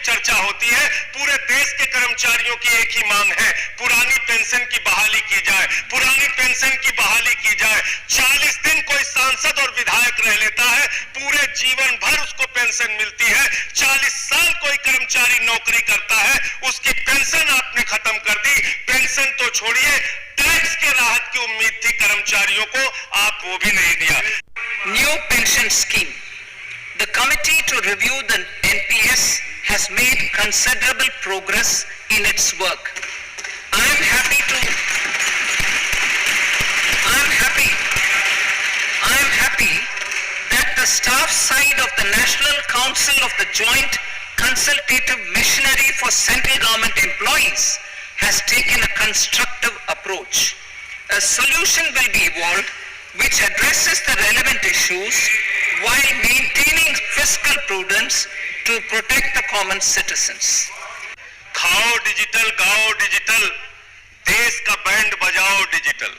चर्चा होती है। पूरे देश के कर्मचारियों की एक ही मांग है, पुरानी पेंशन की बहाली की जाए, पुरानी पेंशन की बहाली की जाए। 40 दिन कोई सांसद और विधायक रह लेता है, पूरे जीवन भर उसको पेंशन मिलती है। 40 साल कोई कर्मचारी नौकरी करता है, उसकी पेंशन आपने खत्म कर दी। पेंशन तो छोड़िए, टैक्स के राहत की उम्मीद थी कर्मचारियों को, आप वो भी नहीं दिया। New pension scheme. The committee to review the NPS has made considerable progress in its work. I am happy that the staff side of the National Council of the Joint Consultative Machinery for Central Government Employees has taken a constructive approach. A solution will be evolved which addresses the relevant issues while maintaining fiscal prudence to protect the common citizens. खाओ digital, गाओ digital, देश का band बजाओ digital,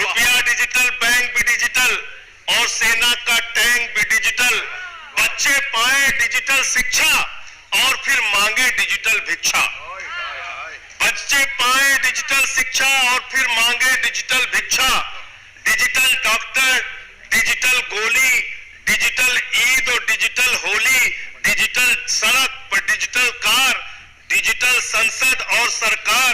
रुपया digital, bank भी digital और सेना का टैंक भी डिजिटल। बच्चे पाए डिजिटल शिक्षा और फिर मांगे डिजिटल भिक्षा। बच्चे पाए डिजिटल शिक्षा और फिर मांगे डिजिटल भिक्षा। डिजिटल डॉक्टर, डिजिटल गोली, डिजिटल ईद और डिजिटल होली, डिजिटल सड़क पर डिजिटल कार, डिजिटल संसद और सरकार,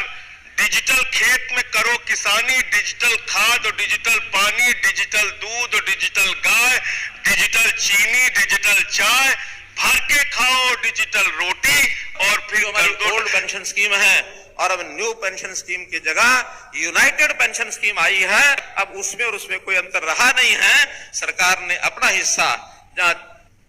डिजिटल खेत में करो किसानी, डिजिटल खाद और डिजिटल पानी, डिजिटल दूध और डिजिटल गाय, डिजिटल चीनी, डिजिटल चाय, भर के खाओ डिजिटल रोटी और फिर हमारी ओल्ड पेंशन स्कीम है और अब न्यू पेंशन स्कीम की जगह यूनाइटेड पेंशन स्कीम आई है। अब उसमें और उसमें कोई अंतर रहा नहीं है। सरकार ने अपना हिस्सा, जहां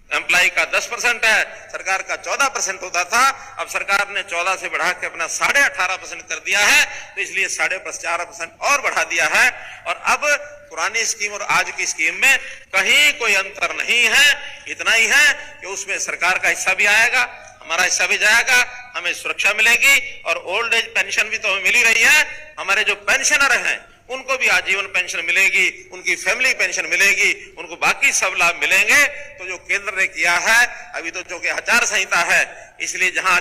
एम्प्लॉय का 10% है, सरकार का 14% होता था, अब सरकार ने 14 से बढ़ा के अपना 18.5% कर दिया है, तो इसलिए 4.5% और बढ़ा दिया है। और अब पुरानी स्कीम और आज की स्कीम में कहीं कोई अंतर नहीं है। इतना ही है कि उसमें सरकार का हिस्सा भी आएगा, हमारा हिस्सा भी जाएगा, हमें सुरक्षा मिलेगी और ओल्ड एज पेंशन भी तो हमें मिल ही रही है। हमारे जो पेंशनर हैं उनको भी आजीवन पेंशन मिलेगी, उनकी फैमिली पेंशन मिलेगी, उनको बाकी सब लाभ मिलेंगे। तो जो केंद्र ने किया है, अभी तो जो कि आचार संहिता है, इसलिए जहां